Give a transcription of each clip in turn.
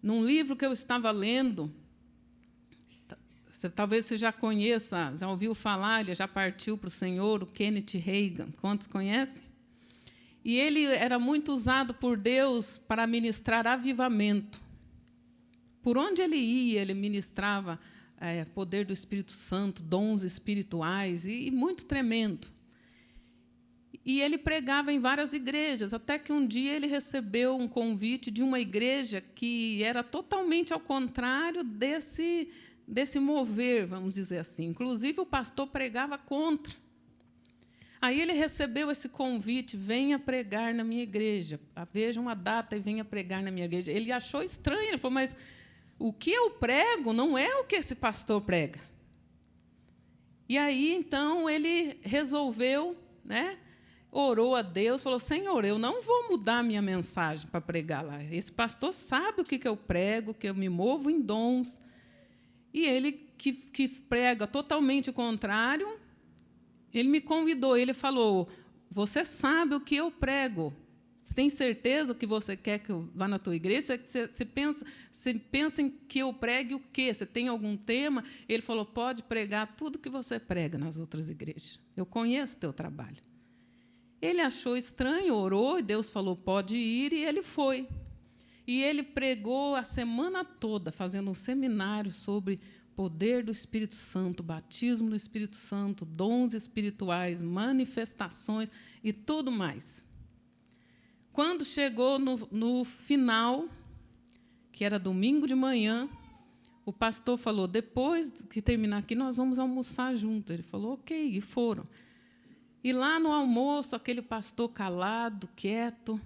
num livro que eu estava lendo, talvez você já conheça, já ouviu falar, ele já partiu para o Senhor, o Kenneth Hagin. Quantos conhecem? E ele era muito usado por Deus para ministrar avivamento. Por onde ele ia, ele ministrava poder do Espírito Santo, dons espirituais, e muito tremendo. E ele pregava em várias igrejas, até que um dia ele recebeu um convite de uma igreja que era totalmente ao contrário desse mover, vamos dizer assim. Inclusive, o pastor pregava contra. Aí ele recebeu esse convite: venha pregar na minha igreja, veja uma data e venha pregar na minha igreja. Ele achou estranho, ele falou: mas o que eu prego não é o que esse pastor prega. E aí, então, ele resolveu, orou a Deus, falou: Senhor, eu não vou mudar a minha mensagem para pregar lá. Esse pastor sabe o que eu prego, que eu me movo em dons. E ele, que prega totalmente o contrário, ele me convidou, ele falou: você sabe o que eu prego? Você tem certeza que você quer que eu vá na tua igreja? Você pensa em que eu pregue o quê? Você tem algum tema? Ele falou: pode pregar tudo que você prega nas outras igrejas. Eu conheço o teu trabalho. Ele achou estranho, orou, e Deus falou: pode ir, e ele foi. E ele pregou a semana toda, fazendo um seminário sobre poder do Espírito Santo, batismo do Espírito Santo, dons espirituais, manifestações e tudo mais. Quando chegou no final, que era domingo de manhã, o pastor falou: depois que terminar aqui, nós vamos almoçar juntos. Ele falou: ok, e foram. E lá no almoço, aquele pastor calado, quieto,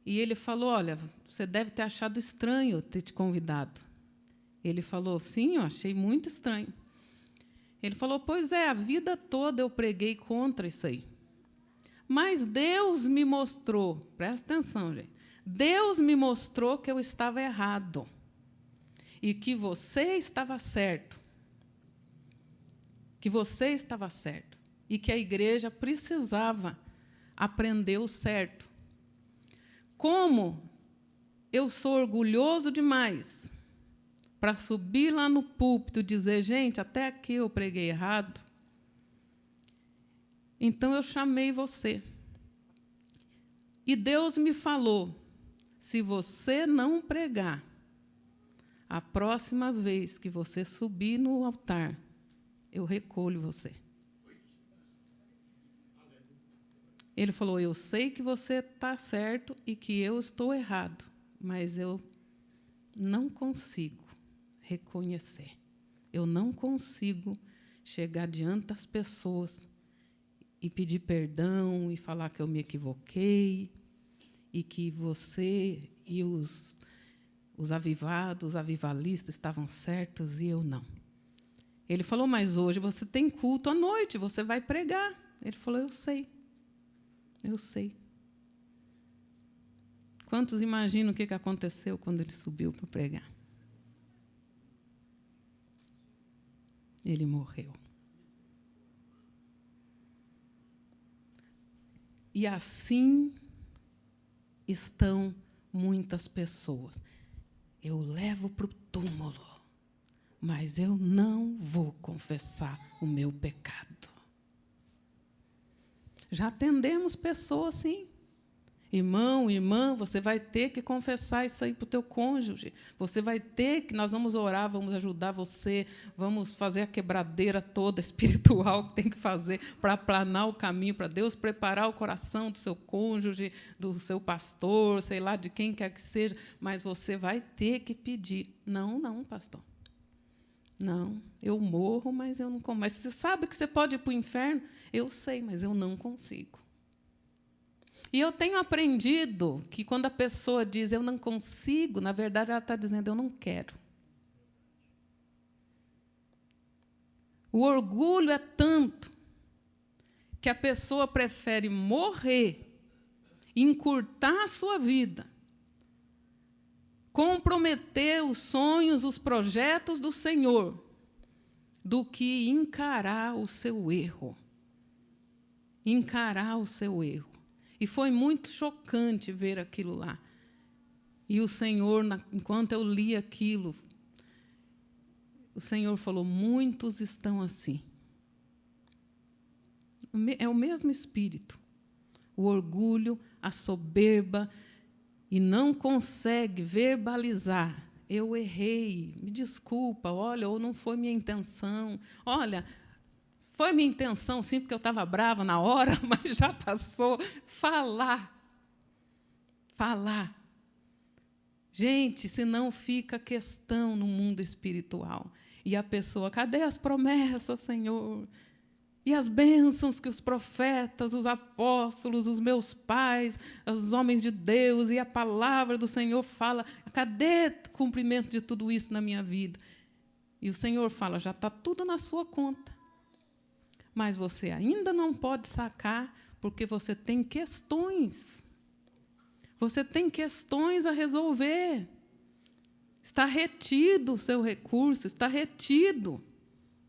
e ele falou: olha, você deve ter achado estranho eu ter te convidado. Ele falou: sim, eu achei muito estranho. Ele falou: pois é, a vida toda eu preguei contra isso aí. Mas Deus me mostrou, presta atenção, gente, Deus me mostrou que eu estava errado e que você estava certo. Que você estava certo e que a igreja precisava aprender o certo. Como eu sou orgulhoso demais para subir lá no púlpito e dizer: gente, até aqui eu preguei errado, então eu chamei você. E Deus me falou: se você não pregar, a próxima vez que você subir no altar, eu recolho você. Ele falou: eu sei que você está certo e que eu estou errado, mas eu não consigo reconhecer. Eu não consigo chegar diante das pessoas e pedir perdão e falar que eu me equivoquei e que você e os avivados, os avivalistas estavam certos e eu não. Ele falou: mas hoje você tem culto à noite, você vai pregar. Ele falou: eu sei. Eu sei. Quantos imaginam o que aconteceu quando ele subiu para pregar? Ele morreu. E assim estão muitas pessoas. Eu levo para o túmulo, mas eu não vou confessar o meu pecado. Já atendemos pessoas assim. Irmão, irmã, você vai ter que confessar isso aí para o teu cônjuge. Você vai ter que, nós vamos orar, vamos ajudar você, vamos fazer a quebradeira toda espiritual que tem que fazer para aplanar o caminho, para Deus preparar o coração do seu cônjuge, do seu pastor, sei lá, de quem quer que seja, mas você vai ter que pedir. Não, pastor. Não, eu morro, mas eu não consigo. Mas você sabe que você pode ir para o inferno? Eu sei, mas eu não consigo. E eu tenho aprendido que, quando a pessoa diz eu não consigo, na verdade, ela está dizendo eu não quero. O orgulho é tanto que a pessoa prefere morrer, encurtar a sua vida, comprometer os sonhos, os projetos do Senhor, do que encarar o seu erro. Encarar o seu erro. E foi muito chocante ver aquilo lá. E o Senhor, enquanto eu li aquilo, o Senhor falou, muitos estão assim. É o mesmo espírito. O orgulho, a soberba, e não consegue verbalizar. Eu errei, me desculpa, olha, ou não foi minha intenção. Olha, foi minha intenção, sim, porque eu estava brava na hora, mas já passou. Falar. Gente, senão fica questão no mundo espiritual. E a pessoa, cadê as promessas, Senhor? E as bênçãos que os profetas, os apóstolos, os meus pais, os homens de Deus e a palavra do Senhor fala, cadê o cumprimento de tudo isso na minha vida? E o Senhor fala, já está tudo na sua conta. Mas você ainda não pode sacar, porque você tem questões. Você tem questões a resolver. Está retido o seu recurso, está retido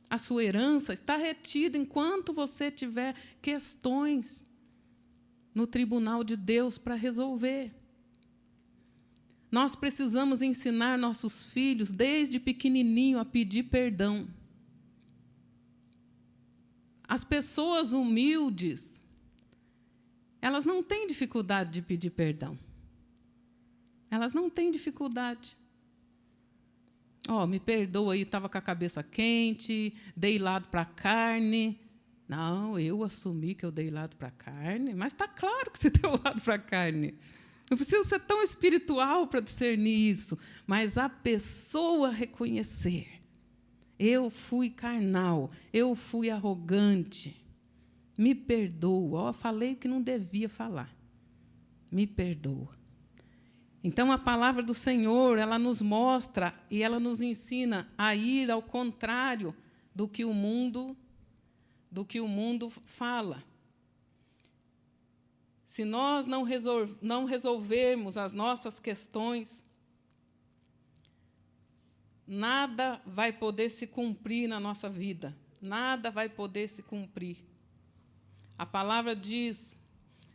a sua herança, está retido enquanto você tiver questões no tribunal de Deus para resolver. Nós precisamos ensinar nossos filhos, desde pequenininho, a pedir perdão. As pessoas humildes, elas não têm dificuldade de pedir perdão. Elas não têm dificuldade. Me perdoa aí, estava com a cabeça quente, dei lado para a carne. Não, eu assumi que eu dei lado para a carne, mas está claro que você deu lado para a carne. Não precisa ser tão espiritual para discernir isso, mas a pessoa reconhecer. Eu fui carnal, eu fui arrogante. Me perdoa. Falei o que não devia falar. Me perdoa. Então, a palavra do Senhor, ela nos mostra e ela nos ensina a ir ao contrário do que o mundo fala. Se nós não resolvermos as nossas questões, nada vai poder se cumprir na nossa vida. Nada vai poder se cumprir. A palavra diz,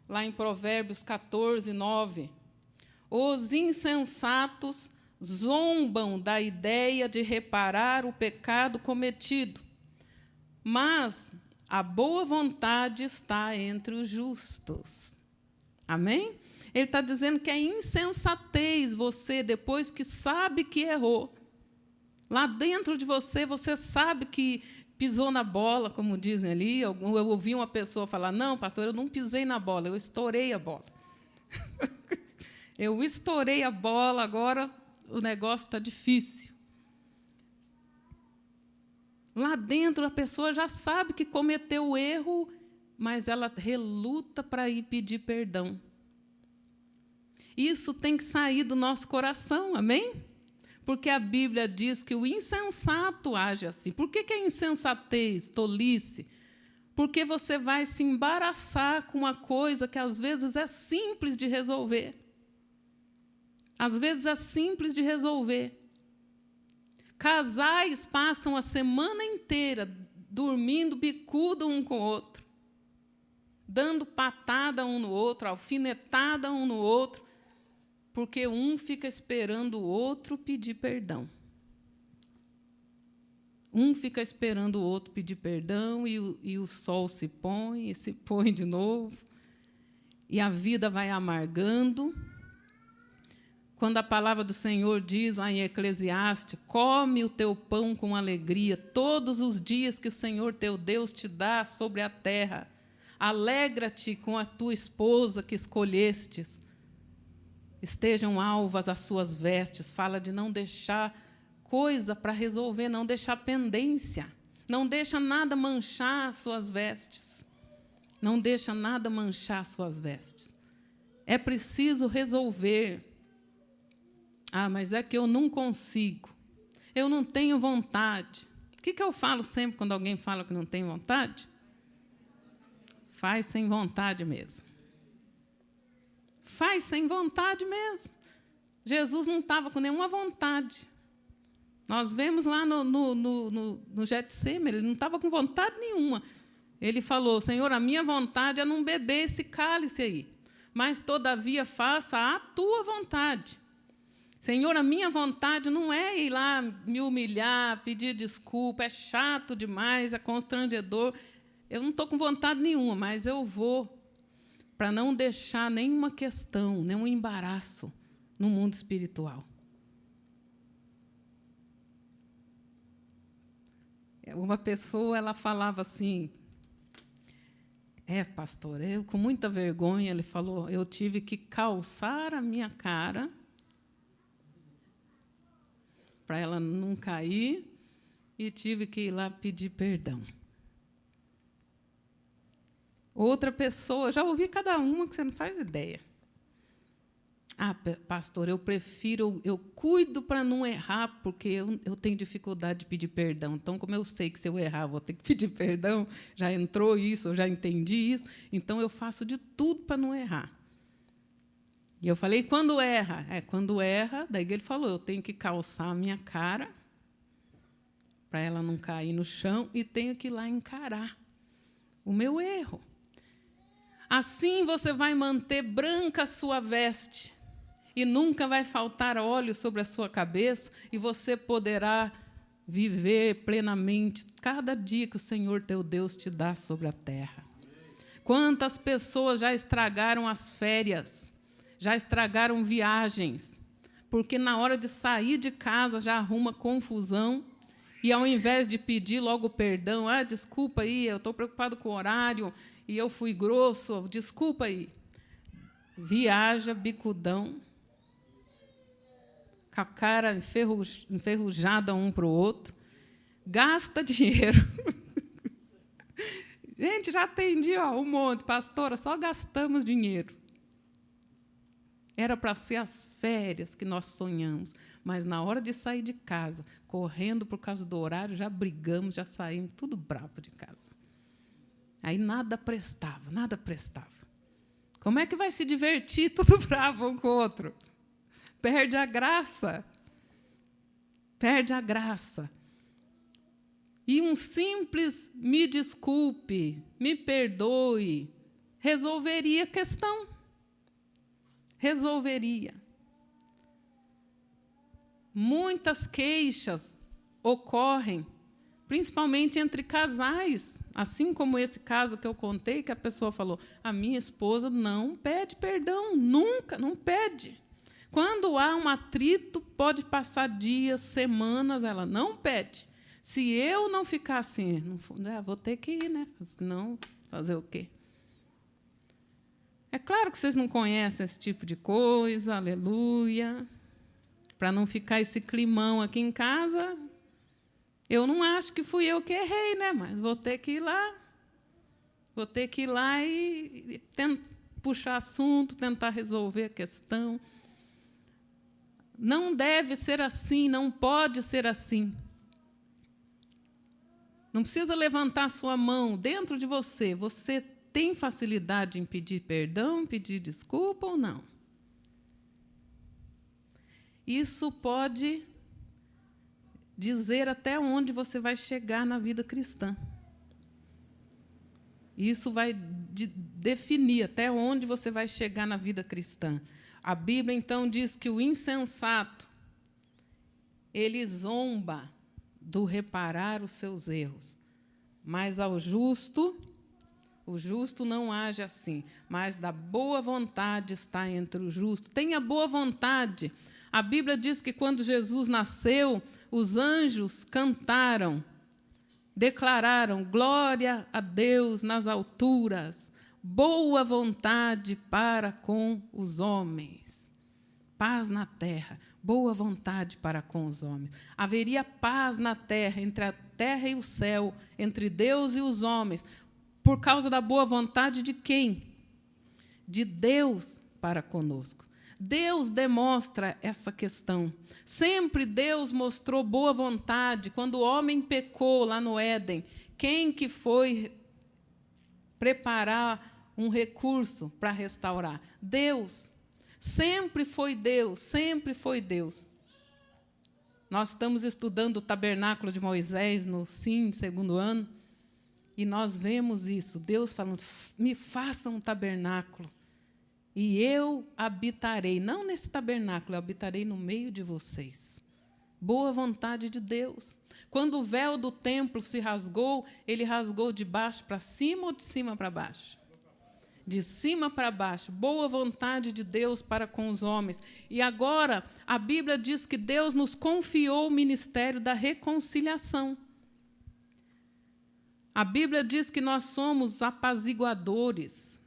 lá em Provérbios 14, 9, os insensatos zombam da ideia de reparar o pecado cometido, mas a boa vontade está entre os justos. Amém? Ele está dizendo que é insensatez você, depois que sabe que errou. Lá dentro de você, você sabe que pisou na bola, como dizem ali. Eu ouvi uma pessoa falar, não, pastor, eu não pisei na bola, eu estourei a bola. Eu estourei a bola, agora o negócio está difícil. Lá dentro, a pessoa já sabe que cometeu o erro, mas ela reluta para ir pedir perdão. Isso tem que sair do nosso coração, amém? Porque a Bíblia diz que o insensato age assim. Por que é insensatez, tolice? Porque você vai se embaraçar com uma coisa que, às vezes, é simples de resolver. Às vezes, é simples de resolver. Casais passam a semana inteira dormindo bicudo um com o outro, dando patada um no outro, alfinetada um no outro, porque um fica esperando o outro pedir perdão. Um fica esperando o outro pedir perdão e o sol se põe de novo, e a vida vai amargando. Quando a palavra do Senhor diz lá em Eclesiastes, come o teu pão com alegria todos os dias que o Senhor teu Deus te dá sobre a terra. Alegra-te com a tua esposa que escolhestes. Estejam alvas as suas vestes. Fala de não deixar coisa para resolver, não deixar pendência. Não deixa nada manchar as suas vestes. Não deixa nada manchar as suas vestes. É preciso resolver. Mas é que eu não consigo. Eu não tenho vontade. O que eu falo sempre quando alguém fala que não tem vontade? Faz sem vontade mesmo. Faz sem vontade mesmo. Jesus não estava com nenhuma vontade. Nós vemos lá no Getsemane, ele não estava com vontade nenhuma. Ele falou, Senhor, a minha vontade é não beber esse cálice aí, mas, todavia, faça a tua vontade. Senhor, a minha vontade não é ir lá me humilhar, pedir desculpa, é chato demais, é constrangedor. Eu não estou com vontade nenhuma, mas eu vou para não deixar nenhuma questão, nenhum embaraço no mundo espiritual. Uma pessoa, ela falava assim, pastor, eu com muita vergonha, ele falou, eu tive que calçar a minha cara para ela não cair e tive que ir lá pedir perdão. Outra pessoa, já ouvi cada uma que você não faz ideia. Pastor, eu cuido para não errar, porque eu tenho dificuldade de pedir perdão. Então, como eu sei que se eu errar, vou ter que pedir perdão, já entrou isso, eu já entendi isso, então eu faço de tudo para não errar. E eu falei, quando erra? Quando erra, daí ele falou, eu tenho que calçar a minha cara para ela não cair no chão e tenho que ir lá encarar o meu erro. Assim você vai manter branca a sua veste e nunca vai faltar óleo sobre a sua cabeça e você poderá viver plenamente cada dia que o Senhor teu Deus te dá sobre a terra. Quantas pessoas já estragaram as férias, já estragaram viagens, porque na hora de sair de casa já arruma confusão e, ao invés de pedir logo perdão, desculpa aí, eu estou preocupado com o horário e eu fui grosso, desculpa aí. Viaja bicudão, com a cara enferrujada um para o outro, gasta dinheiro. Gente, já atendi um monte, pastora, só gastamos dinheiro. Era para ser as férias que nós sonhamos, mas na hora de sair de casa, correndo por causa do horário, já brigamos, já saímos tudo bravo de casa. Aí nada prestava, nada prestava. Como é que vai se divertir tudo bravo um com o outro? Perde a graça. Perde a graça. E um simples me desculpe, me perdoe, resolveria a questão. Resolveria. Muitas queixas ocorrem, principalmente entre casais, assim como esse caso que eu contei, que a pessoa falou, a minha esposa não pede perdão, nunca, não pede. Quando há um atrito, pode passar dias, semanas, ela não pede. Se eu não ficar assim, vou ter que ir, né? Senão, fazer o quê? É claro que vocês não conhecem esse tipo de coisa, aleluia. Para não ficar esse climão aqui em casa, eu não acho que fui eu que errei, né? Mas vou ter que ir lá. Vou ter que ir lá e puxar assunto, tentar resolver a questão. Não deve ser assim, não pode ser assim. Não precisa levantar sua mão dentro de você. Você tem facilidade em pedir perdão, pedir desculpa ou não? Isso pode dizer até onde você vai chegar na vida cristã. Isso vai definir até onde você vai chegar na vida cristã. A Bíblia, então, diz que o insensato, ele zomba do reparar os seus erros, mas o justo não age assim, mas da boa vontade está entre o justo. Tenha boa vontade. A Bíblia diz que quando Jesus nasceu, os anjos cantaram, declararam glória a Deus nas alturas, boa vontade para com os homens. Paz na terra, boa vontade para com os homens. Haveria paz na terra, entre a terra e o céu, entre Deus e os homens, por causa da boa vontade de quem? De Deus para conosco. Deus demonstra essa questão. Sempre Deus mostrou boa vontade. Quando o homem pecou lá no Éden, quem que foi preparar um recurso para restaurar? Deus. Sempre foi Deus, sempre foi Deus. Nós estamos estudando o tabernáculo de Moisés no segundo ano, e nós vemos isso, Deus falando, me faça um tabernáculo. e eu habitarei, não nesse tabernáculo, eu habitarei no meio de vocês. Boa vontade de Deus. Quando o véu do templo se rasgou, ele rasgou de baixo para cima ou de cima para baixo? De cima para baixo. Boa vontade de Deus para com os homens. E agora, a Bíblia diz que Deus nos confiou o ministério da reconciliação. A Bíblia diz que nós somos apaziguadores.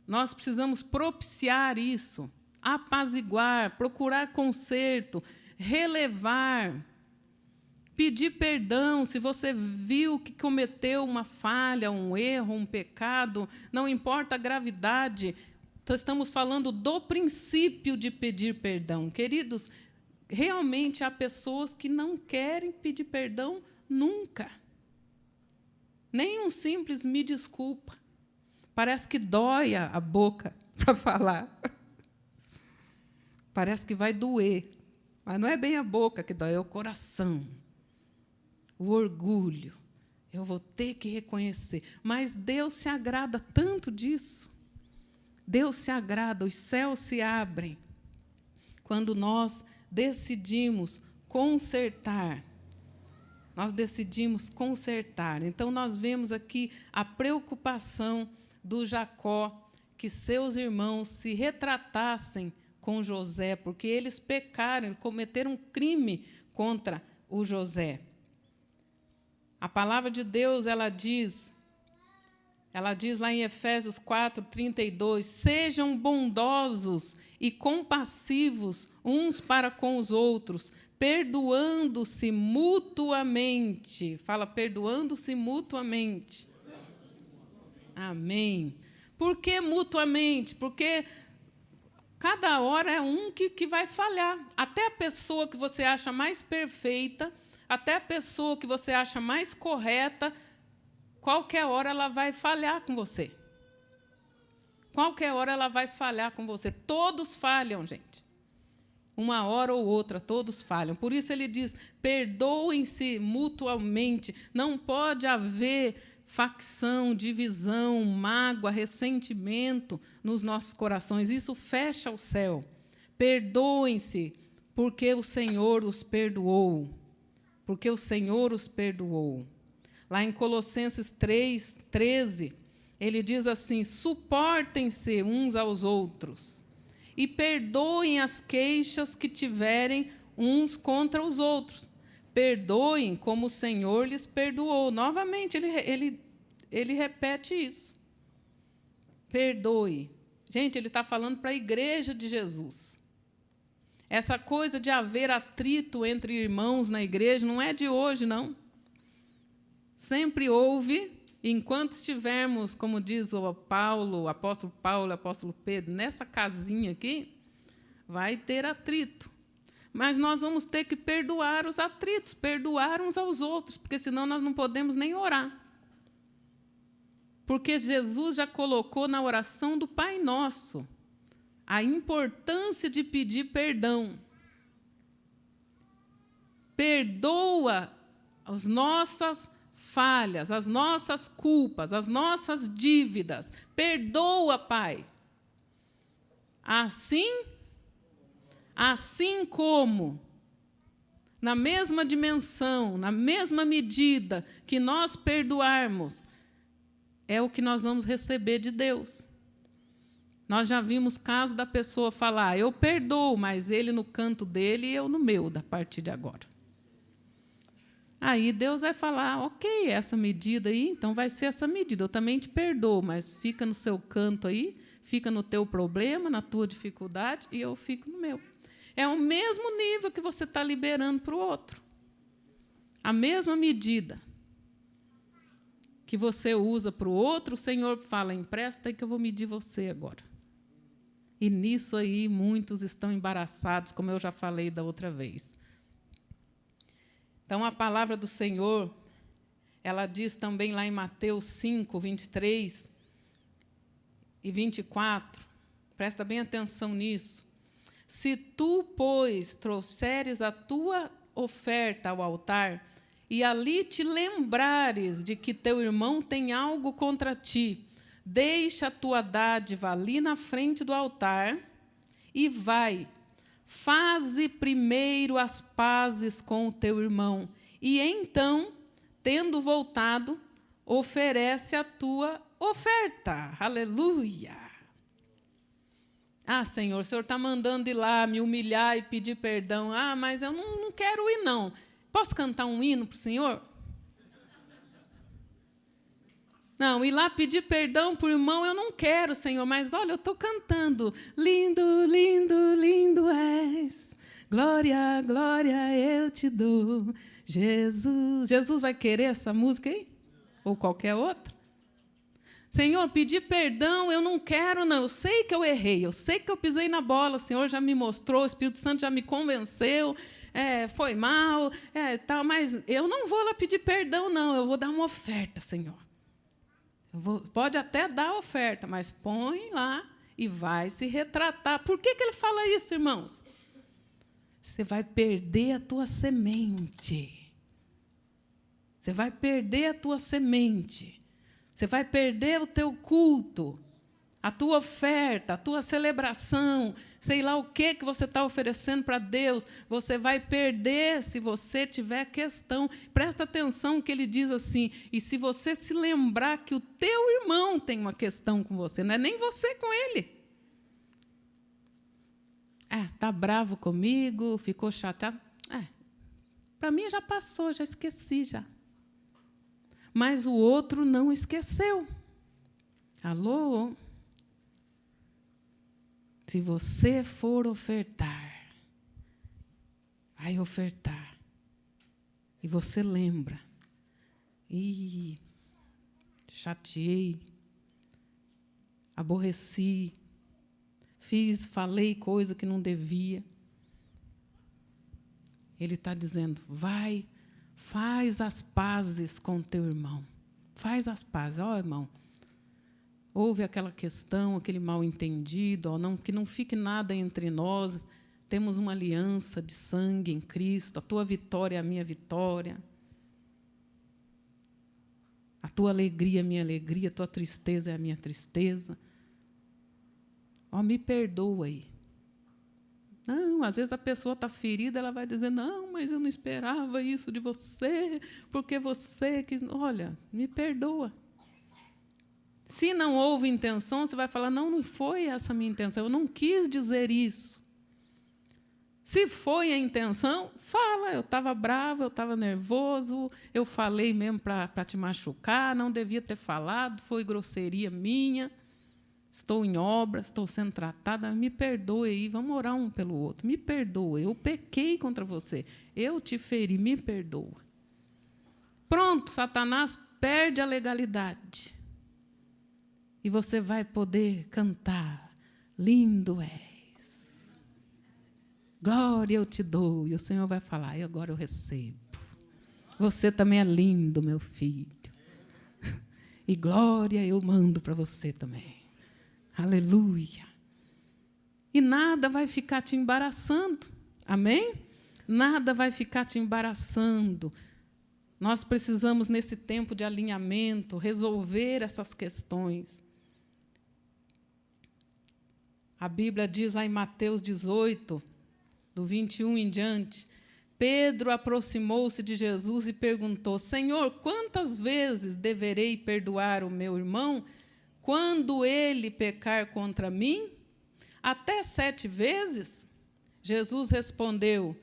Nós precisamos propiciar isso, apaziguar, procurar conserto, relevar, pedir perdão. Se você viu que cometeu uma falha, um erro, um pecado, não importa a gravidade, estamos falando do princípio de pedir perdão. Queridos, realmente há pessoas que não querem pedir perdão nunca. Nem um simples me desculpa. Parece que dói a boca para falar. Parece que vai doer. Mas não é bem a boca que dói, é o coração. O orgulho. Eu vou ter que reconhecer. Mas Deus se agrada tanto disso. Deus se agrada, os céus se abrem quando nós decidimos consertar. Nós decidimos consertar. Então, nós vemos aqui a preocupação do Jacó, que seus irmãos se retratassem com José, porque eles pecaram, cometeram um crime contra o José. A palavra de Deus, ela diz lá em Efésios 4:32, sejam bondosos e compassivos uns para com os outros, perdoando-se mutuamente. Fala, perdoando-se mutuamente. Amém. Por que mutuamente? Porque cada hora é um que vai falhar. Até a pessoa que você acha mais perfeita, até a pessoa que você acha mais correta, qualquer hora ela vai falhar com você. Qualquer hora ela vai falhar com você. Todos falham, gente. Uma hora ou outra, todos falham. Por isso ele diz, perdoem-se mutuamente. Não pode haver facção, divisão, mágoa, ressentimento nos nossos corações. Isso fecha o céu. Perdoem-se, porque o Senhor os perdoou. Porque o Senhor os perdoou. Lá em Colossenses 3:13, ele diz assim, suportem-se uns aos outros e perdoem as queixas que tiverem uns contra os outros. Perdoem como o Senhor lhes perdoou. Novamente, ele repete isso. Perdoe. Gente, ele está falando para a igreja de Jesus. Essa coisa de haver atrito entre irmãos na igreja não é de hoje, não. Sempre houve, enquanto estivermos, como diz o apóstolo Paulo, o apóstolo Pedro, nessa casinha aqui, vai ter atrito. Mas nós vamos ter que perdoar os atritos, perdoar uns aos outros, porque senão nós não podemos nem orar. Porque Jesus já colocou na oração do Pai Nosso a importância de pedir perdão. Perdoa as nossas falhas, as nossas culpas, as nossas dívidas. Perdoa, Pai. Assim como, na mesma dimensão, na mesma medida que nós perdoarmos, é o que nós vamos receber de Deus. Nós já vimos casos da pessoa falar, eu perdoo, mas ele no canto dele e eu no meu, a partir de agora. Aí Deus vai falar, ok, essa medida aí, então vai ser essa medida. Eu também te perdoo, mas fica no seu canto aí, fica no teu problema, na tua dificuldade, e eu fico no meu. É o mesmo nível que você está liberando para o outro. A mesma medida que você usa para o outro, o Senhor fala, empresta aí que eu vou medir você agora. E nisso aí muitos estão embaraçados, como eu já falei da outra vez. Então, a palavra do Senhor, ela diz também lá em Mateus 5, 23 e 24, presta bem atenção nisso. Se tu, pois, trouxeres a tua oferta ao altar, e ali te lembrares de que teu irmão tem algo contra ti, deixa a tua dádiva ali na frente do altar e vai, faze primeiro as pazes com o teu irmão, e então, tendo voltado, oferece a tua oferta. Aleluia! Ah, Senhor, o Senhor está mandando ir lá, me humilhar e pedir perdão. Ah, mas eu não quero ir, não. Posso cantar um hino para o Senhor? Não, ir lá pedir perdão para o irmão, eu não quero, Senhor, mas olha, eu estou cantando. Lindo, lindo, lindo és, glória, glória eu te dou, Jesus. Jesus vai querer essa música aí? Ou qualquer outra? Senhor, pedir perdão, eu não quero, não. Eu sei que eu errei, eu sei que eu pisei na bola, o Senhor já me mostrou, o Espírito Santo já me convenceu, foi mal, tal, mas eu não vou lá pedir perdão, não. Eu vou dar uma oferta, Senhor. Pode até dar a oferta, mas põe lá e vai se retratar. Por que ele fala isso, irmãos? Você vai perder a tua semente. Você vai perder a tua semente. Você vai perder o teu culto, a tua oferta, a tua celebração, sei lá o que você está oferecendo para Deus. Você vai perder se você tiver questão. Presta atenção que ele diz assim, e se você se lembrar que o teu irmão tem uma questão com você, não é nem você com ele. Está bravo comigo, ficou chateado. Para mim já passou, já esqueci já. Mas o outro não esqueceu. Alô? Se você for ofertar, vai ofertar. E você lembra. Chateei, aborreci, falei coisa que não devia. Ele está dizendo, vai, faz as pazes com teu irmão. Faz as pazes. Irmão, houve aquela questão, aquele mal-entendido, que não fique nada entre nós. Temos uma aliança de sangue em Cristo. A tua vitória é a minha vitória. A tua alegria é a minha alegria. A tua tristeza é a minha tristeza. Me perdoa aí. Não, às vezes a pessoa está ferida, ela vai dizer, não, mas eu não esperava isso de você, porque você quis... Olha, me perdoa. Se não houve intenção, você vai falar, não foi essa a minha intenção, eu não quis dizer isso. Se foi a intenção, fala, eu estava bravo, eu estava nervoso, eu falei mesmo para te machucar, não devia ter falado, foi grosseria minha. Estou em obra, estou sendo tratada, me perdoe aí, vamos orar um pelo outro. Me perdoa, eu pequei contra você, eu te feri, me perdoa. Pronto, Satanás perde a legalidade. E você vai poder cantar, lindo és. Glória eu te dou. E o Senhor vai falar, e agora eu recebo. Você também é lindo, meu filho. E glória eu mando para você também. Aleluia. E nada vai ficar te embaraçando. Amém? Nada vai ficar te embaraçando. Nós precisamos, nesse tempo de alinhamento, resolver essas questões. A Bíblia diz lá em Mateus 18, do 21 em diante, Pedro aproximou-se de Jesus e perguntou, Senhor, quantas vezes deverei perdoar o meu irmão quando ele pecar contra mim? Até 7 vezes? Jesus respondeu,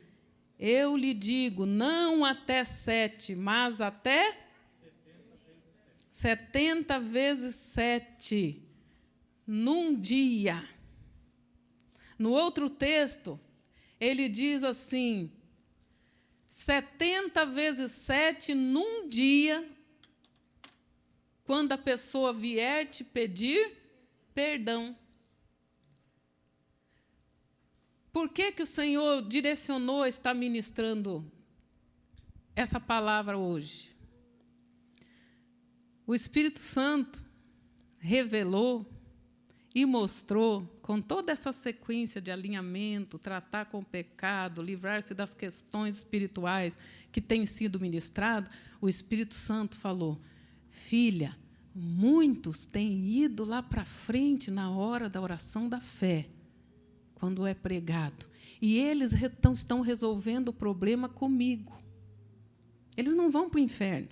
eu lhe digo, não até 7, mas até 70 vezes 7, num dia. No outro texto, ele diz assim, 70 vezes 7 num dia, quando a pessoa vier te pedir perdão. Por que o Senhor direcionou a estar ministrando essa palavra hoje? O Espírito Santo revelou e mostrou, com toda essa sequência de alinhamento, tratar com o pecado, livrar-se das questões espirituais que tem sido ministrado, o Espírito Santo falou, filha, muitos têm ido lá para frente na hora da oração da fé, quando é pregado, e eles estão resolvendo o problema comigo. Eles não vão para o inferno,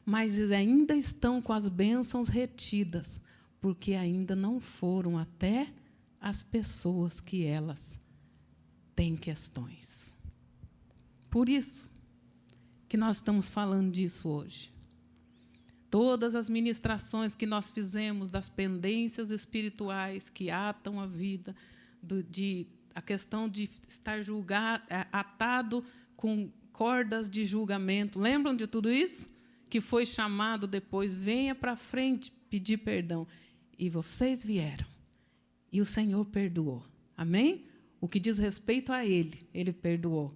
mas eles ainda estão com as bênçãos retidas, porque ainda não foram até as pessoas que elas têm questões. Por isso que nós estamos falando disso hoje. Todas as ministrações que nós fizemos das pendências espirituais que atam a vida, a questão de estar atado com cordas de julgamento. Lembram de tudo isso? Que foi chamado depois, venha para frente pedir perdão. E vocês vieram. E o Senhor perdoou. Amém? O que diz respeito a Ele perdoou.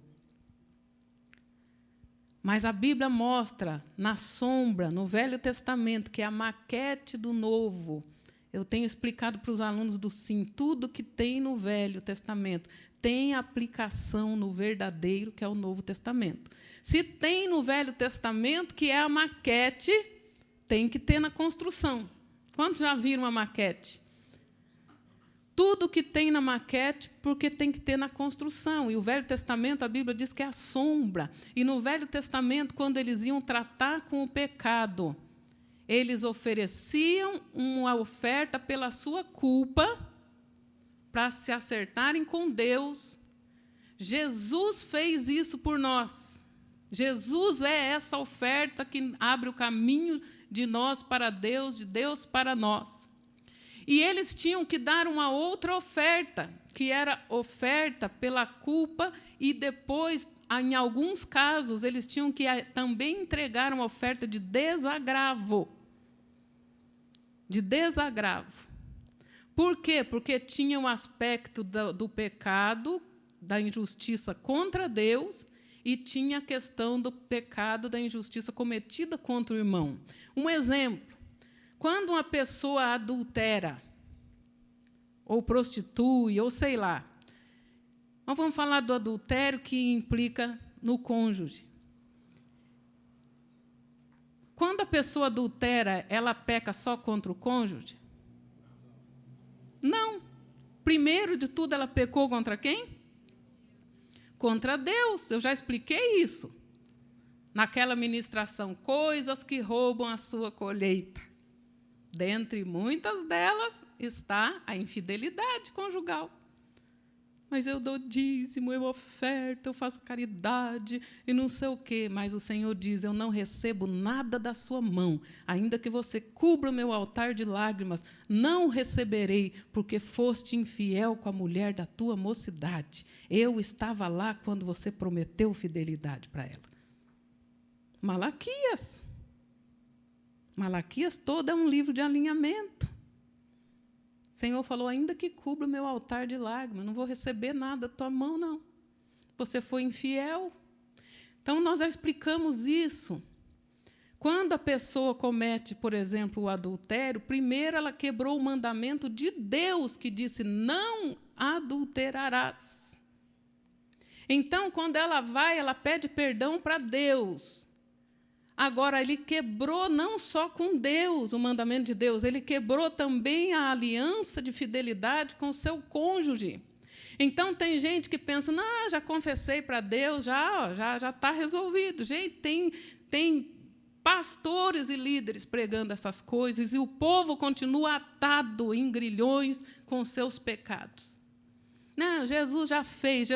Mas a Bíblia mostra na sombra, no Velho Testamento, que é a maquete do Novo. Eu tenho explicado para os alunos do SIM, tudo que tem no Velho Testamento tem aplicação no verdadeiro, que é o Novo Testamento. Se tem no Velho Testamento, que é a maquete, tem que ter na construção. Quantos já viram a maquete? Tudo que tem na maquete, porque tem que ter na construção. E o Velho Testamento, a Bíblia diz que é a sombra. E no Velho Testamento, quando eles iam tratar com o pecado, eles ofereciam uma oferta pela sua culpa, para se acertarem com Deus. Jesus fez isso por nós. Jesus é essa oferta que abre o caminho de nós para Deus, de Deus para nós. E eles tinham que dar uma outra oferta, que era oferta pela culpa, e depois, em alguns casos, eles tinham que também entregar uma oferta de desagravo. De desagravo. Por quê? Porque tinha um aspecto do pecado, da injustiça contra Deus, e tinha a questão do pecado, da injustiça cometida contra o irmão. Um exemplo, quando uma pessoa adultera, ou prostitui, ou sei lá, nós vamos falar do adultério que implica no cônjuge. Quando a pessoa adultera, ela peca só contra o cônjuge? Não. Primeiro de tudo, ela pecou contra quem? Contra Deus. Eu já expliquei isso naquela ministração. Coisas que roubam a sua colheita. Dentre muitas delas está a infidelidade conjugal. Mas eu dou dízimo, eu oferto, eu faço caridade e não sei o quê. Mas o Senhor diz, eu não recebo nada da sua mão. Ainda que você cubra o meu altar de lágrimas, não receberei, porque foste infiel com a mulher da tua mocidade. Eu estava lá quando você prometeu fidelidade para ela. Malaquias. Malaquias todo é um livro de alinhamento. O Senhor falou, ainda que cubra o meu altar de lágrimas, não vou receber nada da tua mão, não. Você foi infiel. Então, nós já explicamos isso. Quando a pessoa comete, por exemplo, o adultério, primeiro ela quebrou o mandamento de Deus, que disse, não adulterarás. Então, quando ela vai, ela pede perdão para Deus. Agora, ele quebrou não só com Deus, o mandamento de Deus, ele quebrou também a aliança de fidelidade com o seu cônjuge. Então, tem gente que pensa, não, já confessei para Deus, já está resolvido. Gente, tem pastores e líderes pregando essas coisas, e o povo continua atado em grilhões com seus pecados. Não, Jesus já fez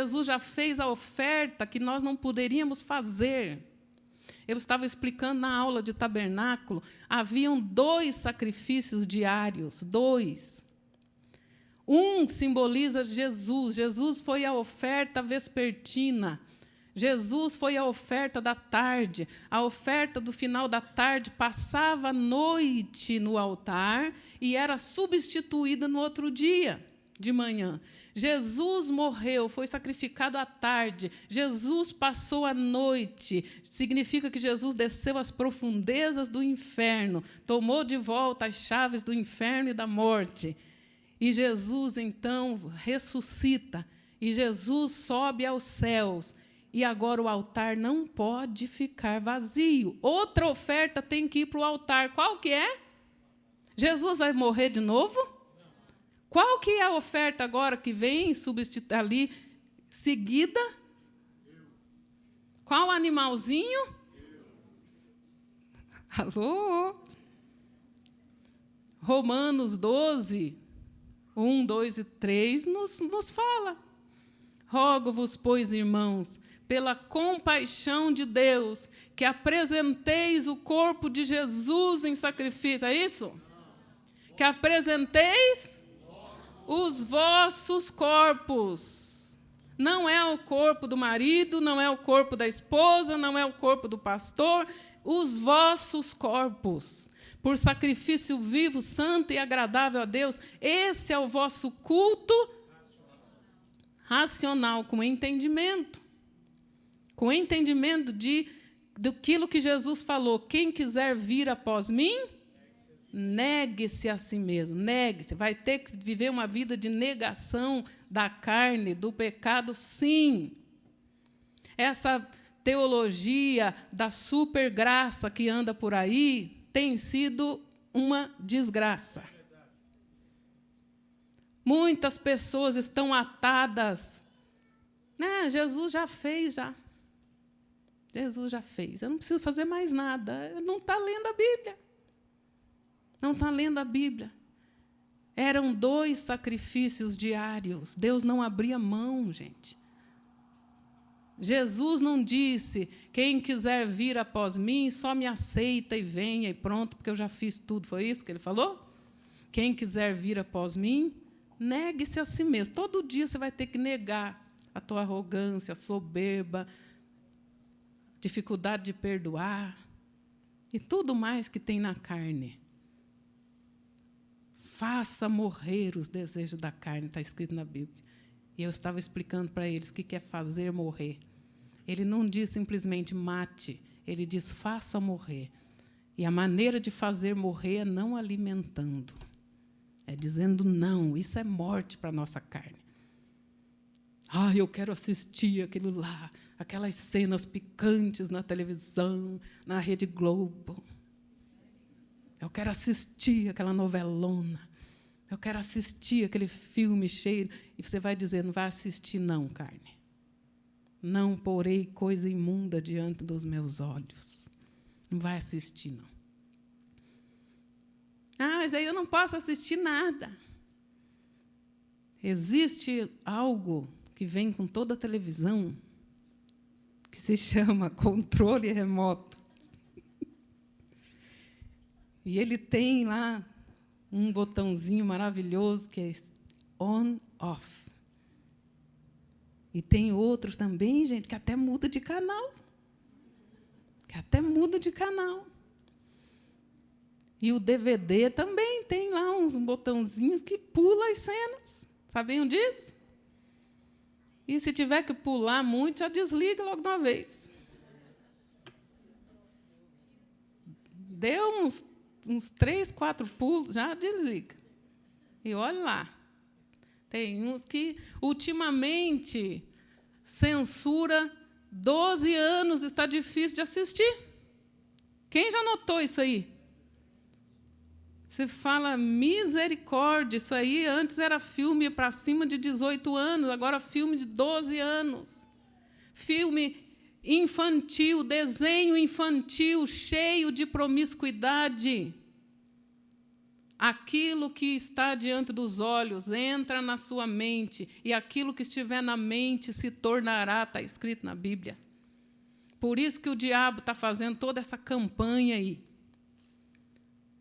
a oferta que nós não poderíamos fazer. Eu estava explicando na aula de tabernáculo, haviam 2 sacrifícios diários, 2. Um simboliza Jesus. Jesus foi a oferta vespertina. Jesus foi a oferta da tarde. A oferta do final da tarde passava a noite no altar e era substituída no outro dia, de manhã. Jesus morreu, foi sacrificado à tarde. Jesus passou a noite. Significa que Jesus desceu às profundezas do inferno, tomou de volta as chaves do inferno e da morte. E Jesus, então, ressuscita. E Jesus sobe aos céus. E agora o altar não pode ficar vazio. Outra oferta tem que ir para o altar. Qual que é? Jesus vai morrer de novo? Qual que é a oferta agora que vem substituir ali, seguida? Qual animalzinho? Alô? Romanos 12, 1, 2 e 3 nos fala. Rogo-vos, pois, irmãos, pela compaixão de Deus, que apresenteis o corpo de Jesus em sacrifício. É isso? Que apresenteis os vossos corpos. Não é o corpo do marido, não é o corpo da esposa, não é o corpo do pastor, os vossos corpos, por sacrifício vivo, santo e agradável a Deus. Esse é o vosso culto racional, com entendimento. Com entendimento daquilo que Jesus falou. Quem quiser vir após mim, negue-se a si mesmo. Negue-se. Vai ter que viver uma vida de negação da carne, do pecado, sim. Essa teologia da supergraça que anda por aí tem sido uma desgraça. Muitas pessoas estão atadas. Jesus já fez, já. Jesus já fez. Eu não preciso fazer mais nada. Não está lendo a Bíblia. Não está lendo a Bíblia. Eram 2 sacrifícios diários. Deus não abria mão, gente. Jesus não disse, quem quiser vir após mim, só me aceita e venha e pronto, porque eu já fiz tudo. Foi isso que ele falou? Quem quiser vir após mim, negue-se a si mesmo. Todo dia você vai ter que negar a tua arrogância, a soberba, dificuldade de perdoar e tudo mais que tem na carne. Faça morrer os desejos da carne, está escrito na Bíblia. E eu estava explicando para eles o que é fazer morrer. Ele não diz simplesmente mate, ele diz faça morrer. E a maneira de fazer morrer é não alimentando. É dizendo não, isso é morte para a nossa carne. Eu quero assistir aquilo lá, aquelas cenas picantes na televisão, na Rede Globo. Eu quero assistir aquela novelona. Eu quero assistir aquele filme cheio. E você vai dizer, não vai assistir não, carne. Não porei coisa imunda diante dos meus olhos. Não vai assistir, não. Mas aí eu não posso assistir nada. Existe algo que vem com toda a televisão que se chama controle remoto. E ele tem lá um botãozinho maravilhoso que é on, off. E tem outros também, gente, que até muda de canal. E o DVD também tem lá uns botãozinhos que pula as cenas. Sabiam disso? E se tiver que pular muito, já desliga logo de uma vez. Deu uns 3, 4 pulos, já desliga. E olha lá. Tem uns que, ultimamente, censura 12 anos, está difícil de assistir. Quem já notou isso aí? Você fala, misericórdia, isso aí antes era filme para cima de 18 anos, agora filme de 12 anos. Filme infantil, desenho infantil, cheio de promiscuidade. Aquilo que está diante dos olhos entra na sua mente, e aquilo que estiver na mente se tornará, está escrito na Bíblia. Por isso que o diabo está fazendo toda essa campanha aí,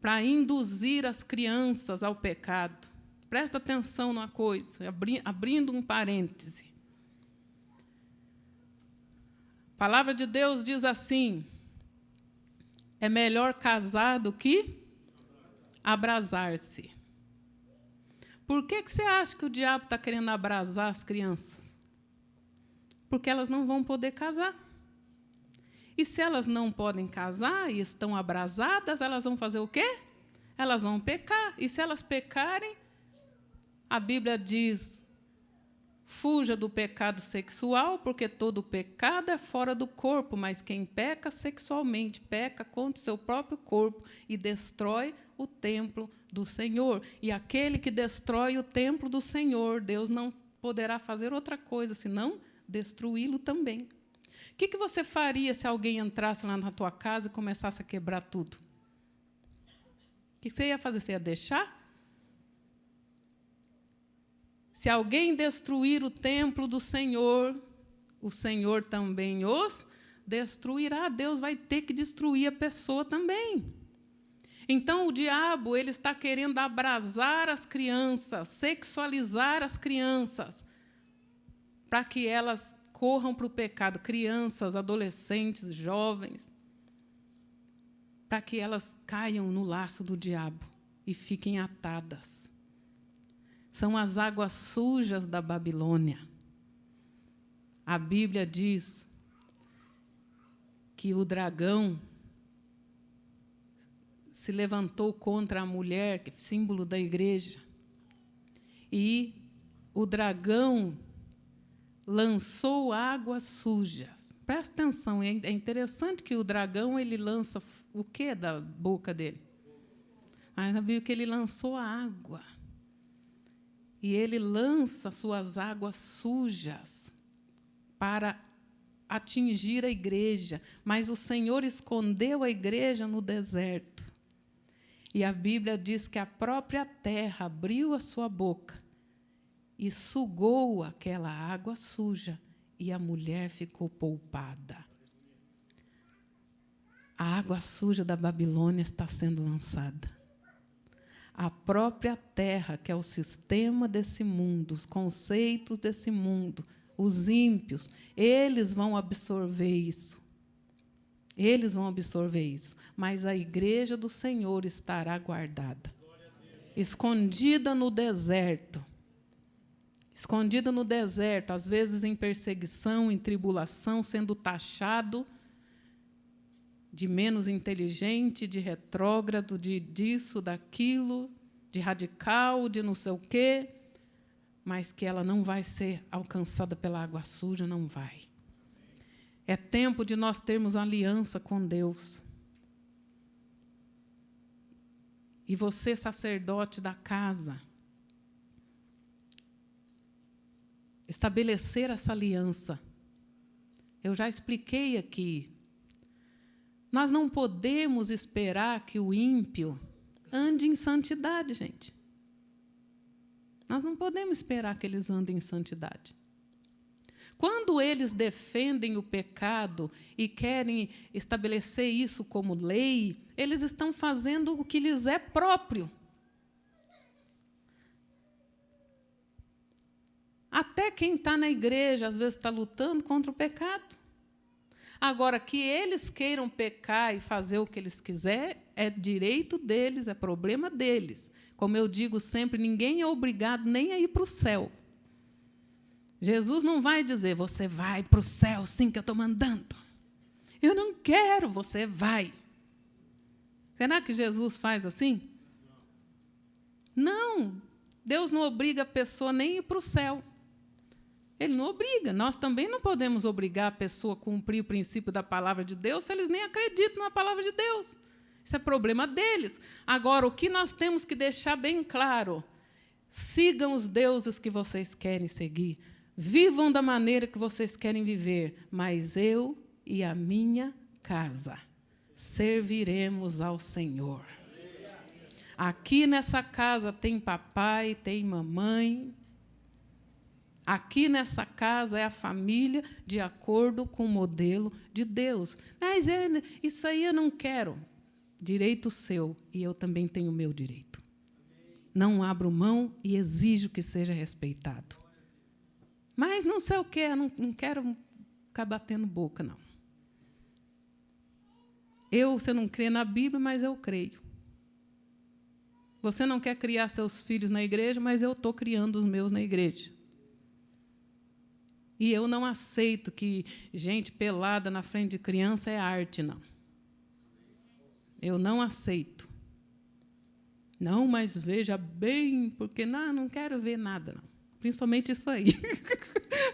para induzir as crianças ao pecado. Presta atenção numa coisa, abrindo um parêntese. A palavra de Deus diz assim, é melhor casar do que abrasar-se. Por que você acha que o diabo está querendo abrasar as crianças? Porque elas não vão poder casar. E se elas não podem casar e estão abrasadas, elas vão fazer o quê? Elas vão pecar. E se elas pecarem, a Bíblia diz, Fuja do pecado sexual, porque todo pecado é fora do corpo, mas quem peca sexualmente peca contra o seu próprio corpo e destrói o templo do Senhor. E aquele que destrói o templo do Senhor, Deus não poderá fazer outra coisa senão destruí-lo também. O que você faria se alguém entrasse lá na tua casa e começasse a quebrar tudo? O que você ia fazer? Você ia deixar? Se alguém destruir o templo do Senhor, o Senhor também os destruirá. Deus vai ter que destruir a pessoa também. Então, o diabo ele está querendo abrasar as crianças, sexualizar as crianças, para que elas corram para o pecado. Crianças, adolescentes, jovens, para que elas caiam no laço do diabo e fiquem atadas. São as águas sujas da Babilônia. A Bíblia diz que o dragão se levantou contra a mulher, que é símbolo da igreja, e o dragão lançou águas sujas. Presta atenção, é interessante que o dragão ele lança o quê da boca dele? Mas a Bíblia que ele lançou a água. E ele lança suas águas sujas para atingir a igreja. Mas o Senhor escondeu a igreja no deserto. E a Bíblia diz que a própria terra abriu a sua boca e sugou aquela água suja, e a mulher ficou poupada. A água suja da Babilônia está sendo lançada. A própria terra, que é o sistema desse mundo, os conceitos desse mundo, os ímpios, eles vão absorver isso. Eles vão absorver isso. Mas a igreja do Senhor estará guardada, escondida no deserto. Escondida no deserto, às vezes em perseguição, em tribulação, sendo taxado de menos inteligente, de retrógrado, de disso, daquilo, de radical, de não sei o quê, mas que ela não vai ser alcançada pela água suja, não vai. É tempo de nós termos uma aliança com Deus. E você, sacerdote da casa, estabelecer essa aliança. Eu já expliquei aqui. Nós não podemos esperar que o ímpio ande em santidade, gente. Nós não podemos esperar que eles andem em santidade. Quando eles defendem o pecado e querem estabelecer isso como lei, eles estão fazendo o que lhes é próprio. Até quem está na igreja, às vezes, está lutando contra o pecado. Agora, que eles queiram pecar e fazer o que eles quiserem, é direito deles, é problema deles. Como eu digo sempre, ninguém é obrigado nem a ir para o céu. Jesus não vai dizer, você vai para o céu, sim, que eu estou mandando. Eu não quero, você vai. Será que Jesus faz assim? Não. Deus não obriga a pessoa nem a ir para o céu. Ele não obriga. Nós também não podemos obrigar a pessoa a cumprir o princípio da palavra de Deus se eles nem acreditam na palavra de Deus. Isso é problema deles. Agora, o que nós temos que deixar bem claro, sigam os deuses que vocês querem seguir, vivam da maneira que vocês querem viver, mas eu e a minha casa serviremos ao Senhor. Aqui nessa casa tem papai, tem mamãe. Aqui nessa casa é a família de acordo com o modelo de Deus. Mas isso aí eu não quero. Direito seu, e eu também tenho o meu direito. Não abro mão e exijo que seja respeitado. Mas não sei o quê, eu não quero ficar batendo boca, não. Você não crê na Bíblia, mas eu creio. Você não quer criar seus filhos na igreja, mas eu estou criando os meus na igreja. E eu não aceito que gente pelada na frente de criança é arte, não. Eu não aceito. Não, mas veja bem, porque não quero ver nada, não. Principalmente isso aí.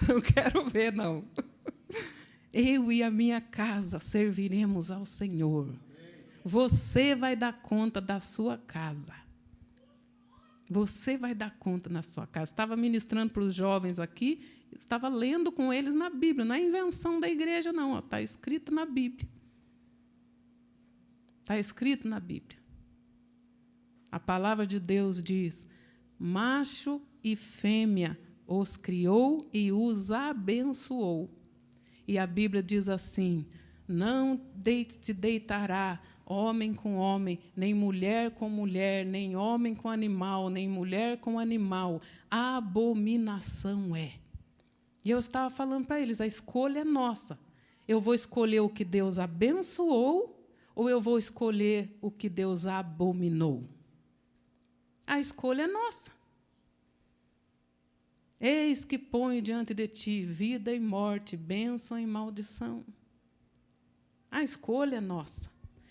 Não quero ver, não. Eu e a minha casa serviremos ao Senhor. Você vai dar conta da sua casa. Você vai dar conta na sua casa. Estava ministrando para os jovens aqui, estava lendo com eles na Bíblia. Não é invenção da igreja, não. Está escrito na Bíblia. Está escrito na Bíblia. A palavra de Deus diz: macho e fêmea os criou e os abençoou. E a Bíblia diz assim: não se deitará homem com homem, nem mulher com mulher, nem homem com animal, nem mulher com animal. Abominação é. E eu estava falando para eles, a escolha é nossa. Eu vou escolher o que Deus abençoou ou eu vou escolher o que Deus abominou? A escolha é nossa. Eis que ponho diante de ti vida e morte, bênção e maldição. A escolha é nossa.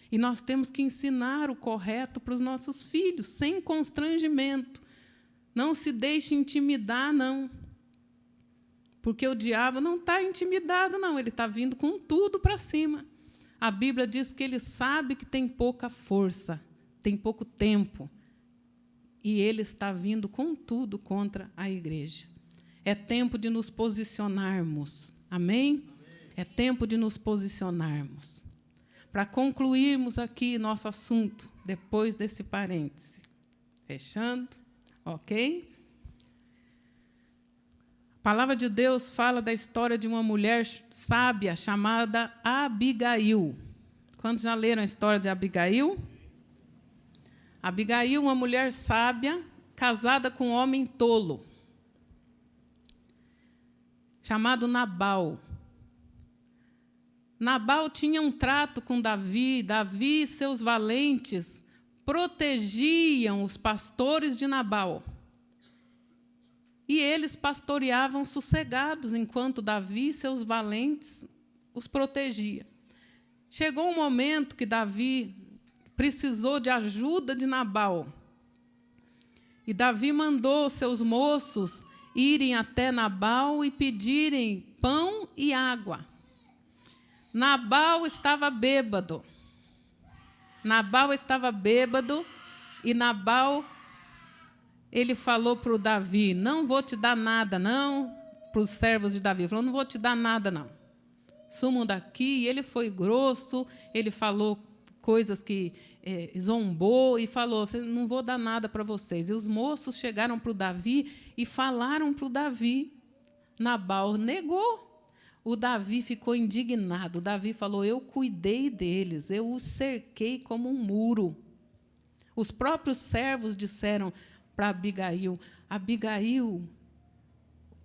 E nós temos que ensinar o correto para os nossos filhos, sem constrangimento. Não se deixe intimidar, não. Porque o diabo não está intimidado, não. Ele está vindo com tudo para cima. A Bíblia diz que ele sabe que tem pouca força, tem pouco tempo. E ele está vindo com tudo contra a igreja. É tempo de nos posicionarmos. Amém? É tempo de nos posicionarmos. Para concluirmos aqui nosso assunto, depois desse parêntese. Fechando, ok? A palavra de Deus fala da história de uma mulher sábia chamada Abigail. Quantos já leram a história de Abigail? Abigail, uma mulher sábia, casada com um homem tolo, chamado Nabal. Nabal tinha um trato com Davi. Davi e seus valentes protegiam os pastores de Nabal. E eles pastoreavam sossegados, enquanto Davi e seus valentes os protegiam. Chegou um momento que Davi precisou de ajuda de Nabal. E Davi mandou seus moços irem até Nabal e pedirem pão e água. Nabal estava bêbado. Nabal estava bêbado e Nabal, ele falou para o Davi: não vou te dar nada, não. Para os servos de Davi, falou: não vou te dar nada, não. Sumam daqui. E ele foi grosso, ele falou coisas que zombou e falou: não vou dar nada para vocês. E os moços chegaram para o Davi e falaram para o Davi. Nabal negou. O Davi ficou indignado. O Davi falou: eu cuidei deles, eu os cerquei como um muro. Os próprios servos disseram para Abigail: Abigail,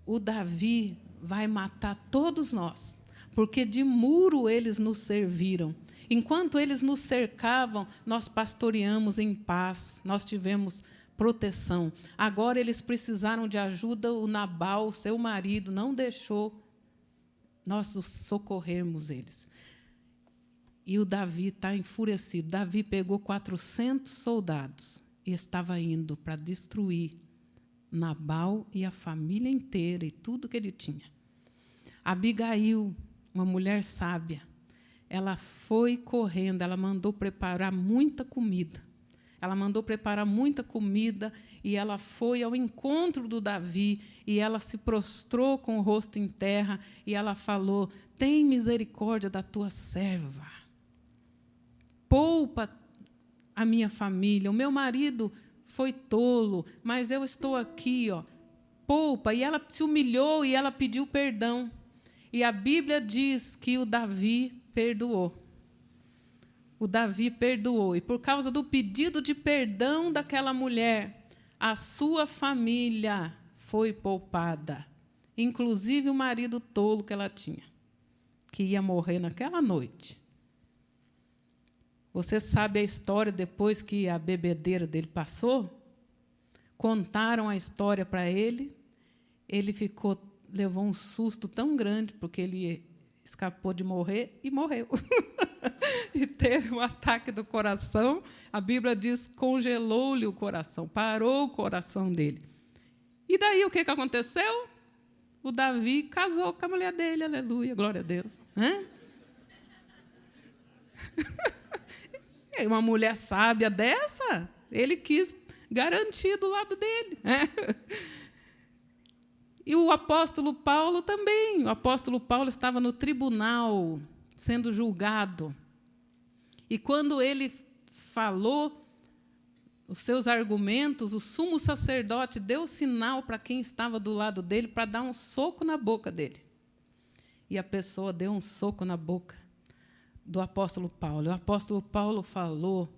o Davi vai matar todos nós, porque de muro eles nos serviram. Enquanto eles nos cercavam, nós pastoreamos em paz, nós tivemos proteção. Agora eles precisaram de ajuda, o Nabal, seu marido, não deixou nós os socorrermos eles. E o Davi está enfurecido. Davi pegou 400 soldados e estava indo para destruir Nabal e a família inteira e tudo que ele tinha. Abigail, uma mulher sábia, ela foi correndo, ela mandou preparar muita comida. Ela mandou preparar muita comida e ela foi ao encontro do Davi e ela se prostrou com o rosto em terra e ela falou: tem misericórdia da tua serva. Poupa a minha família. O meu marido foi tolo, mas eu estou aqui, ó. Poupa. E ela se humilhou e ela pediu perdão. E a Bíblia diz que o Davi perdoou. O Davi perdoou. E por causa do pedido de perdão daquela mulher, a sua família foi poupada. Inclusive o marido tolo que ela tinha, que ia morrer naquela noite. Você sabe a história depois que a bebedeira dele passou? Contaram a história para ele. Ele levou um susto tão grande, porque ele escapou de morrer e morreu. E teve um ataque do coração. A Bíblia diz que congelou-lhe o coração, parou o coração dele. E daí o que aconteceu? O Davi casou com a mulher dele, aleluia, glória a Deus. Uma mulher sábia dessa, ele quis garantir do lado dele. E o apóstolo Paulo também. O apóstolo Paulo estava no tribunal, sendo julgado. E quando ele falou os seus argumentos, o sumo sacerdote deu sinal para quem estava do lado dele para dar um soco na boca dele. E a pessoa deu um soco na boca do apóstolo Paulo. O apóstolo Paulo falou,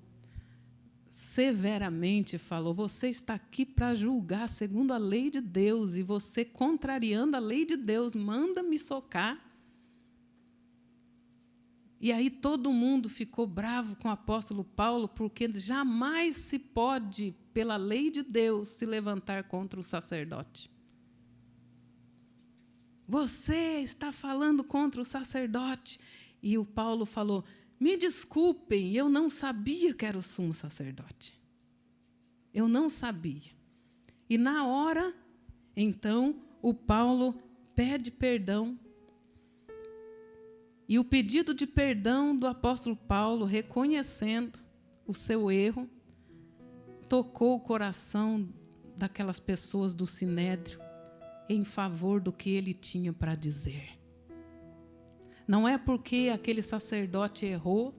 severamente falou, você está aqui para julgar segundo a lei de Deus, e você, contrariando a lei de Deus, manda me socar. E aí todo mundo ficou bravo com o apóstolo Paulo, porque jamais se pode, pela lei de Deus, se levantar contra o sacerdote. Você está falando contra o sacerdote. E o Paulo falou, me desculpem, eu não sabia que era o sumo sacerdote. Eu não sabia. E na hora, então, o Paulo pede perdão. E o pedido de perdão do apóstolo Paulo, reconhecendo o seu erro, tocou o coração daquelas pessoas do Sinédrio em favor do que ele tinha para dizer. Não é porque aquele sacerdote errou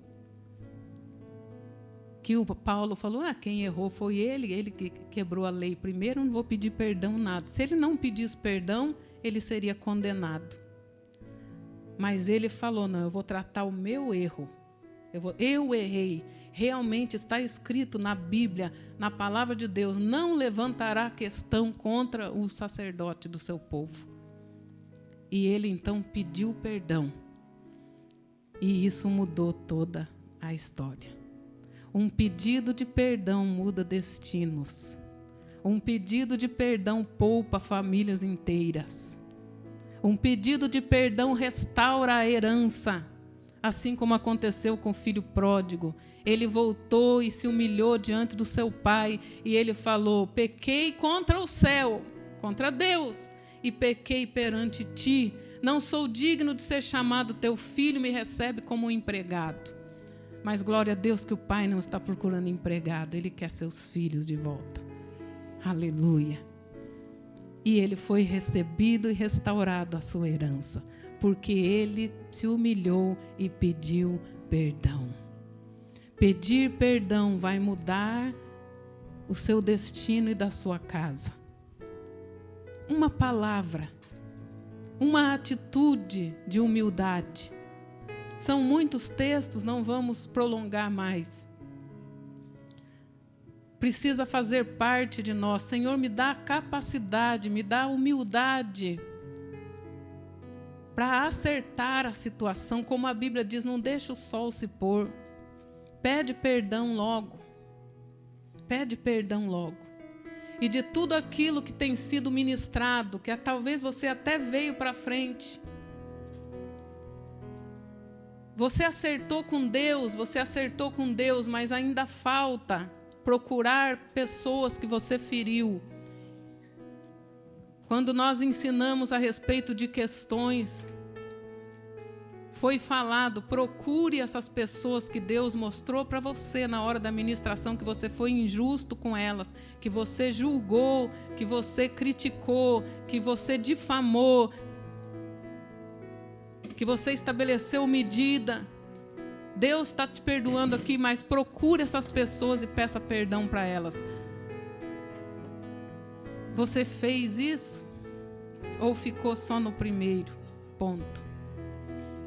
que o Paulo falou, quem errou foi ele que quebrou a lei primeiro, não vou pedir perdão nada. Se ele não pedisse perdão, ele seria condenado. Mas ele falou, não, eu vou tratar o meu erro. Eu errei. Realmente está escrito na Bíblia, na palavra de Deus, não levantará questão contra o sacerdote do seu povo. E ele então pediu perdão. E isso mudou toda a história. Um pedido de perdão muda destinos. Um pedido de perdão poupa famílias inteiras. Um pedido de perdão restaura a herança, assim como aconteceu com o filho pródigo. Ele voltou e se humilhou diante do seu pai, e ele falou, pequei contra o céu, contra Deus, e pequei perante ti. Não sou digno de ser chamado teu filho, me recebe como um empregado. Mas glória a Deus que o pai não está procurando empregado, ele quer seus filhos de volta. Aleluia. E ele foi recebido e restaurado a sua herança, porque ele se humilhou e pediu perdão. Pedir perdão vai mudar o seu destino e da sua casa. Uma palavra, uma atitude de humildade. São muitos textos, não vamos prolongar mais. Precisa fazer parte de nós. Senhor, me dá capacidade, me dá humildade para acertar a situação. Como a Bíblia diz, não deixa o sol se pôr. Pede perdão logo. Pede perdão logo. E de tudo aquilo que tem sido ministrado, que talvez você até veio para frente. Você acertou com Deus, mas ainda falta procurar pessoas que você feriu. Quando nós ensinamos a respeito de questões, foi falado, procure essas pessoas que Deus mostrou para você na hora da ministração, que você foi injusto com elas, que você julgou, que você criticou, que você difamou, que você estabeleceu medida. Deus está te perdoando aqui, mas procure essas pessoas e peça perdão para elas. Você fez isso? Ou ficou só no primeiro ponto?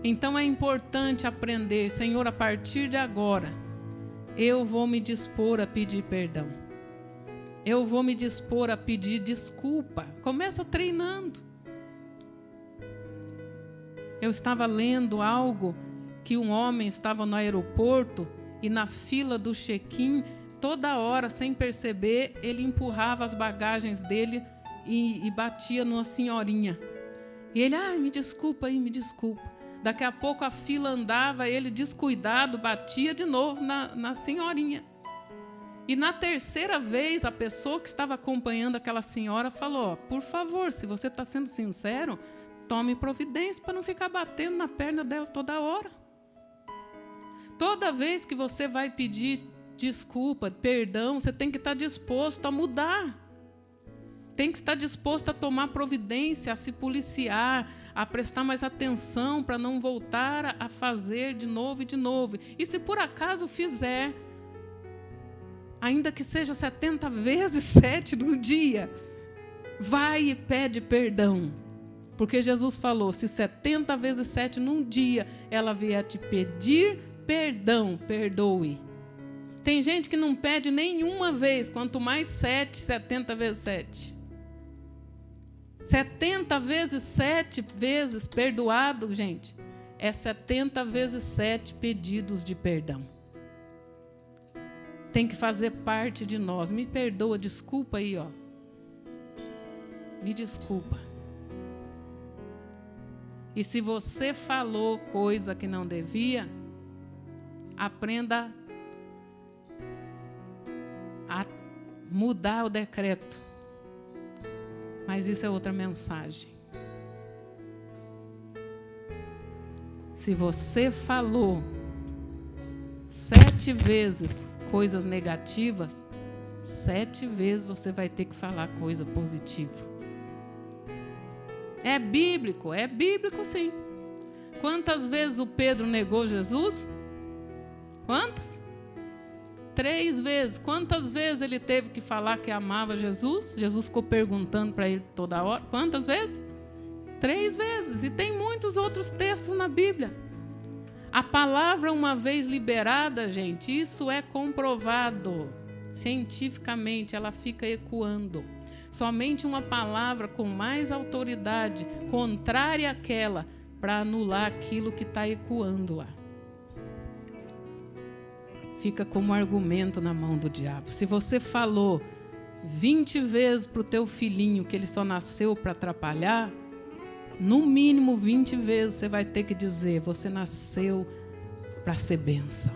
Então é importante aprender, Senhor, a partir de agora, eu vou me dispor a pedir perdão. Eu vou me dispor a pedir desculpa. Começa treinando. Eu estava lendo algo que um homem estava no aeroporto e na fila do check-in, toda hora, sem perceber, ele empurrava as bagagens dele e batia numa senhorinha. E ele, me desculpa aí, me desculpa. Daqui a pouco a fila andava, ele descuidado, batia de novo na senhorinha. E na terceira vez, a pessoa que estava acompanhando aquela senhora falou: por favor, se você está sendo sincero, tome providência para não ficar batendo na perna dela toda hora. Toda vez que você vai pedir desculpa, perdão, você tem que estar disposto a mudar. Tem que estar disposto a tomar providência, a se policiar, a prestar mais atenção para não voltar a fazer de novo e de novo. E se por acaso fizer, ainda que seja 70 vezes 7 no dia, vai e pede perdão. Porque Jesus falou, se 70 vezes 7 num dia ela vier te pedir perdão, perdoe. Tem gente que não pede nenhuma vez, quanto mais 70 vezes 7. 70 vezes 7 vezes perdoado, gente, é 70 vezes 7 pedidos de perdão. Tem que fazer parte de nós. Me perdoa, desculpa aí, ó. Me desculpa. E se você falou coisa que não devia, aprenda a mudar o decreto. Mas isso é outra mensagem. Se você falou 7 vezes coisas negativas, 7 vezes você vai ter que falar coisa positiva. É bíblico sim. Quantas vezes o Pedro negou Jesus? Quantas? 3 vezes. Quantas vezes ele teve que falar que amava Jesus? Jesus ficou perguntando para ele toda hora. Quantas vezes? 3 vezes. E tem muitos outros textos na Bíblia. A palavra, uma vez liberada, gente, isso é comprovado. Cientificamente, ela fica ecoando. Somente uma palavra com mais autoridade, contrária àquela, para anular aquilo que está ecoando lá. Fica como argumento na mão do diabo. Se você falou 20 vezes para o teu filhinho que ele só nasceu para atrapalhar, no mínimo 20 vezes você vai ter que dizer, você nasceu para ser bênção.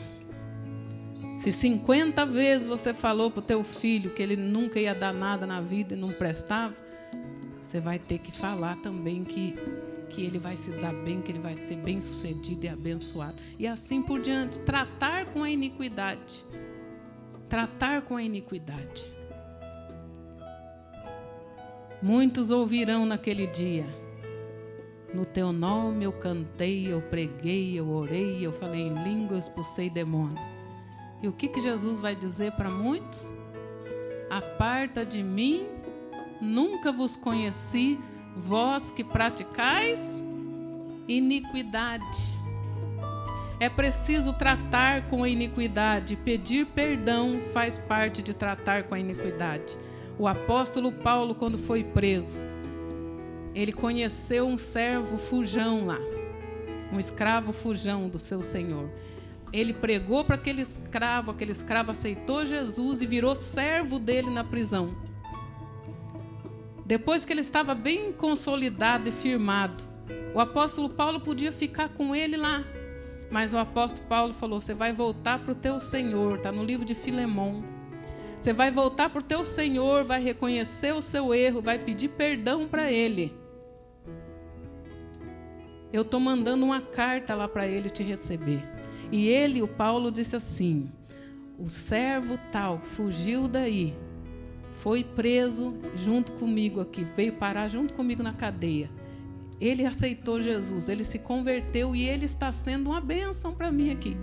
Se 50 vezes você falou para o teu filho que ele nunca ia dar nada na vida e não prestava, você vai ter que falar também que ele vai se dar bem, que ele vai ser bem-sucedido e abençoado. E assim por diante. Tratar com a iniquidade. Tratar com a iniquidade. Muitos ouvirão naquele dia. No teu nome eu cantei, eu preguei, eu orei, eu falei em língua, eu expulsei demônio. E o que Jesus vai dizer para muitos? Aparta de mim, nunca vos conheci, vós que praticais iniquidade. É preciso tratar com a iniquidade. Pedir perdão faz parte de tratar com a iniquidade. O apóstolo Paulo, quando foi preso, ele conheceu um servo fujão lá, um escravo fujão do seu senhor. Ele pregou para aquele escravo aceitou Jesus e virou servo dele na prisão. Depois que ele estava bem consolidado e firmado, o apóstolo Paulo podia ficar com ele lá. Mas o apóstolo Paulo falou, você vai voltar para o teu Senhor, está no livro de Filemão. Você vai voltar para o teu Senhor, vai reconhecer o seu erro, vai pedir perdão para Ele. Eu estou mandando uma carta lá para ele te receber. E ele, o Paulo, disse assim, o servo tal fugiu daí, foi preso junto comigo aqui, veio parar junto comigo na cadeia. Ele aceitou Jesus, ele se converteu e ele está sendo uma bênção para mim aqui.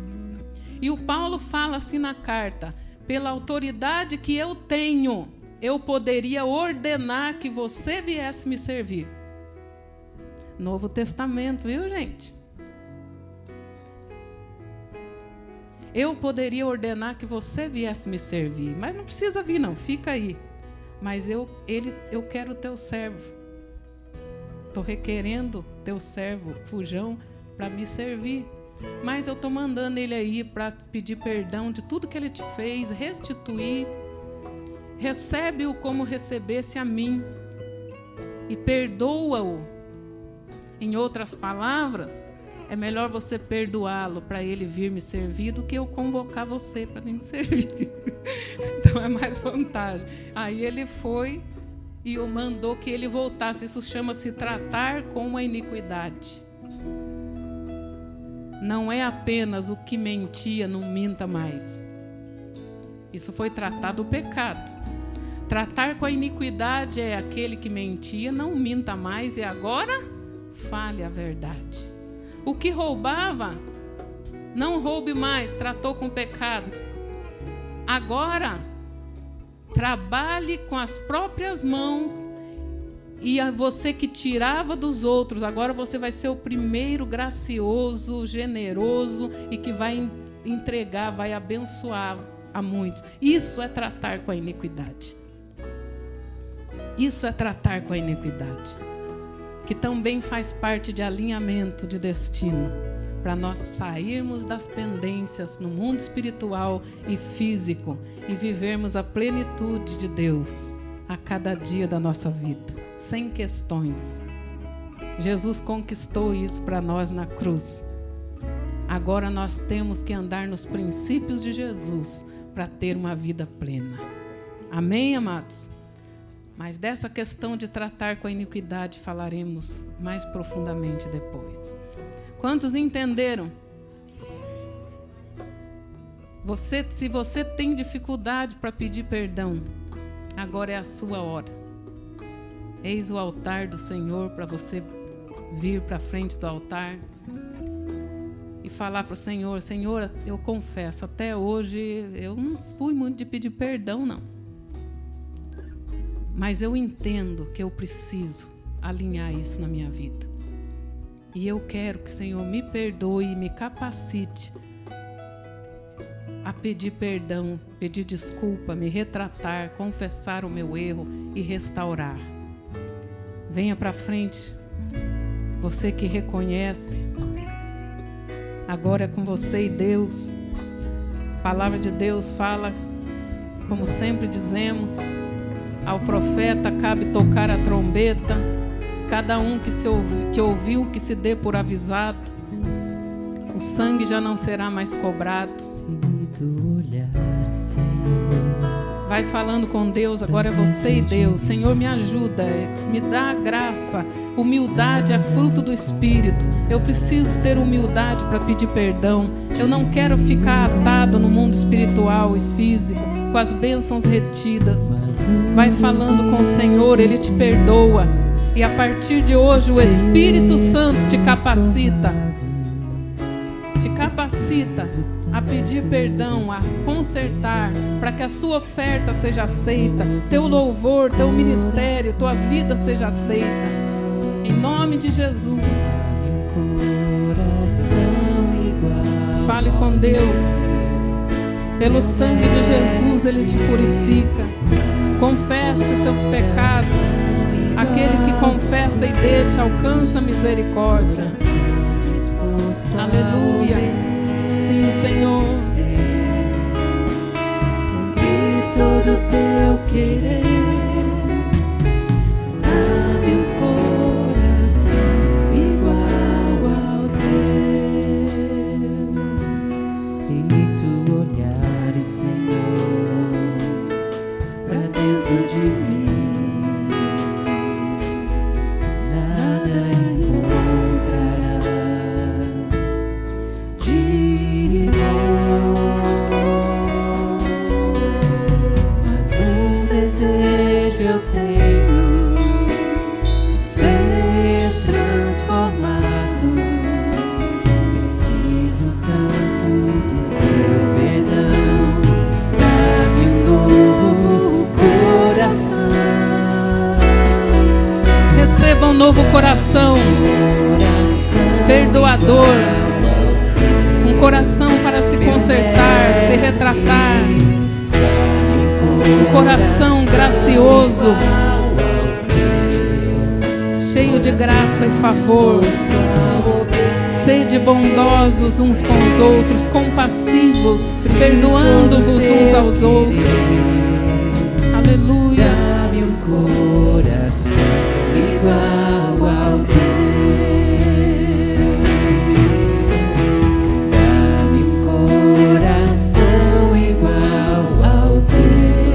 E o Paulo fala assim na carta, pela autoridade que eu tenho, eu poderia ordenar que você viesse me servir. Novo Testamento, viu, gente? Eu poderia ordenar que você viesse me servir, mas não precisa vir não, fica aí. Mas eu quero o teu servo. Estou requerendo teu servo, fujão, para me servir. Mas eu estou mandando ele aí para pedir perdão de tudo que ele te fez, restituir. Recebe-o como recebesse a mim e perdoa-o. Em outras palavras, é melhor você perdoá-lo para ele vir me servir do que eu convocar você para vir me servir. então é mais vantagem. Aí ele foi e mandou que ele voltasse. Isso chama-se tratar com a iniquidade. Não é apenas o que mentia, não minta mais. Isso foi tratar do pecado. Tratar com a iniquidade é aquele que mentia, não minta mais e agora fale a verdade. O que roubava, não roube mais, tratou com pecado. Agora, trabalhe com as próprias mãos. E a você que tirava dos outros, agora você vai ser o primeiro gracioso, generoso e que vai entregar, vai abençoar a muitos. Isso é tratar com a iniquidade. Isso é tratar com a iniquidade, que também faz parte de alinhamento de destino, para nós sairmos das pendências no mundo espiritual e físico e vivermos a plenitude de Deus a cada dia da nossa vida, sem questões. Jesus conquistou isso para nós na cruz. Agora nós temos que andar nos princípios de Jesus para ter uma vida plena. Amém, amados? Mas dessa questão de tratar com a iniquidade falaremos mais profundamente depois. Quantos entenderam? Se você tem dificuldade para pedir perdão, agora é a sua hora. Eis o altar do Senhor para você vir para frente do altar e falar para o Senhor: Senhor, eu confesso, até hoje eu não fui muito de pedir perdão, não. Mas eu entendo que eu preciso alinhar isso na minha vida. E eu quero que o Senhor me perdoe e me capacite a pedir perdão, pedir desculpa, me retratar, confessar o meu erro e restaurar. Venha para frente, você que reconhece. Agora é com você e Deus. A palavra de Deus fala, como sempre dizemos, ao profeta cabe tocar a trombeta. Cada um que ouviu, que se dê por avisado. O sangue já não será mais cobrado. Vai falando com Deus, agora é você e Deus. Senhor, me ajuda, me dá graça. Humildade é fruto do Espírito. Eu preciso ter humildade para pedir perdão. Eu não quero ficar atado no mundo espiritual e físico, com as bênçãos retidas. Vai falando com o Senhor, Ele te perdoa. E a partir de hoje o Espírito Santo te capacita a pedir perdão, a consertar, para que a sua oferta seja aceita, teu louvor, teu ministério, tua vida seja aceita. Em nome de Jesus. Fale com Deus. Pelo sangue de Jesus Ele te purifica. Confesse os seus pecados. Aquele que confessa e deixa alcança misericórdia. Aleluia. Sim, Senhor. Cumprir todo o teu querer. Dá-me um coração igual ao teu. Se tu olhares, Senhor, para dentro de mim, receba um novo coração, perdoador, um coração para se consertar, se retratar, um coração gracioso, cheio de graça e favor. Sede bondosos uns com os outros, compassivos, perdoando-vos uns aos outros. Aleluia. Dá-me um coração igual ao teu. Dá-me um coração igual ao teu.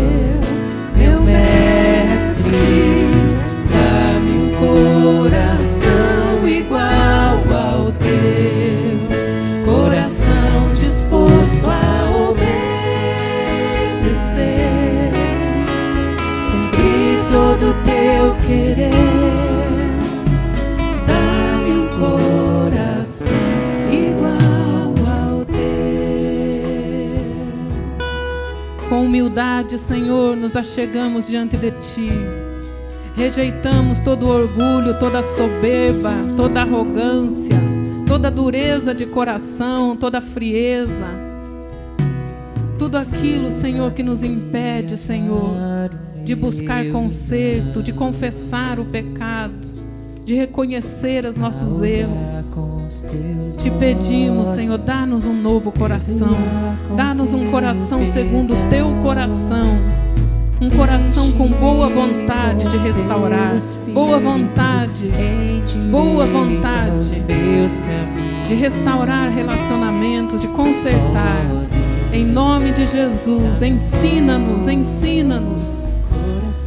querer. Dá-me um coração igual ao teu. Com humildade, Senhor, nos achegamos diante de Ti. Rejeitamos todo orgulho, toda soberba, toda arrogância, toda dureza de coração, toda frieza. Tudo aquilo, Senhor, que nos impede, Senhor, de buscar conserto, de confessar o pecado, de reconhecer os nossos erros. Te pedimos, Senhor, dá-nos um novo coração. Dá-nos um coração segundo o Teu coração. Um coração com boa vontade de restaurar, boa vontade de restaurar relacionamentos, de consertar. Em nome de Jesus, ensina-nos,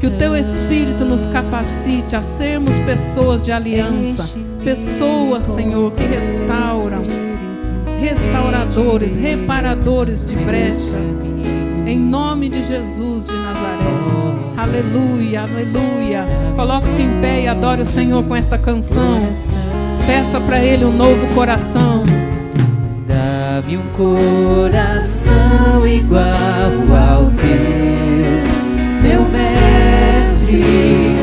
que o Teu Espírito nos capacite a sermos pessoas de aliança, pessoas, Senhor, que restauram, restauradores, reparadores de brechas. Em nome de Jesus de Nazaré. Aleluia, aleluia. Coloque-se em pé e adore o Senhor com esta canção. Peça para Ele um novo coração. Dá-me um coração igual ao teu, meu mestre.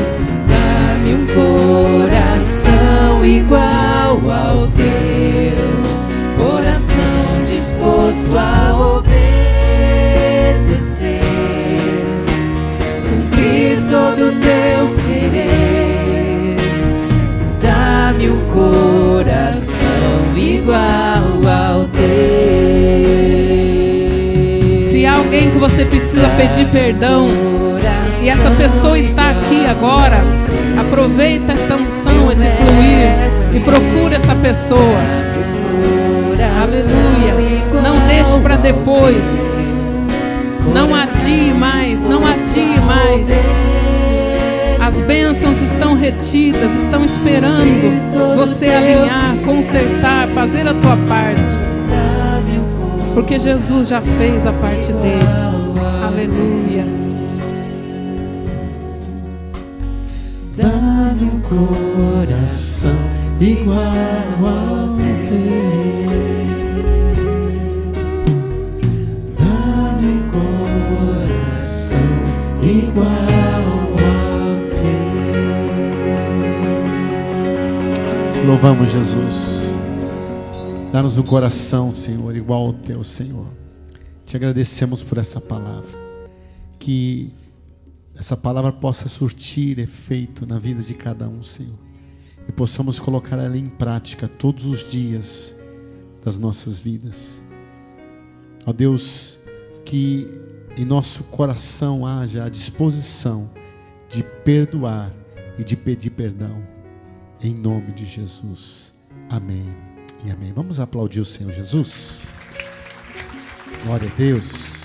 Dá-me um coração igual ao teu, coração disposto a obedecer, cumprir todo o teu querer. Dá-me um coração igual ao teu. Se há alguém que você precisa pedir perdão e essa pessoa está aqui agora, aproveita esta unção, esse fluir e procura essa pessoa. Aleluia. Não deixe para depois. Não adie mais, não adie mais. As bênçãos estão retidas, estão esperando você alinhar, consertar, fazer a tua parte. Porque Jesus já fez a parte dele. Aleluia. Dá-me um coração igual ao teu. Dá-me um coração igual ao teu. Te louvamos, Jesus. Dá-nos um coração, Senhor, igual ao teu, Senhor. Te agradecemos por essa palavra. Que essa palavra possa surtir efeito na vida de cada um, Senhor. E possamos colocar ela em prática todos os dias das nossas vidas. Ó Deus, que em nosso coração haja a disposição de perdoar e de pedir perdão. Em nome de Jesus. Amém e amém. Vamos aplaudir o Senhor Jesus. Glória a Deus.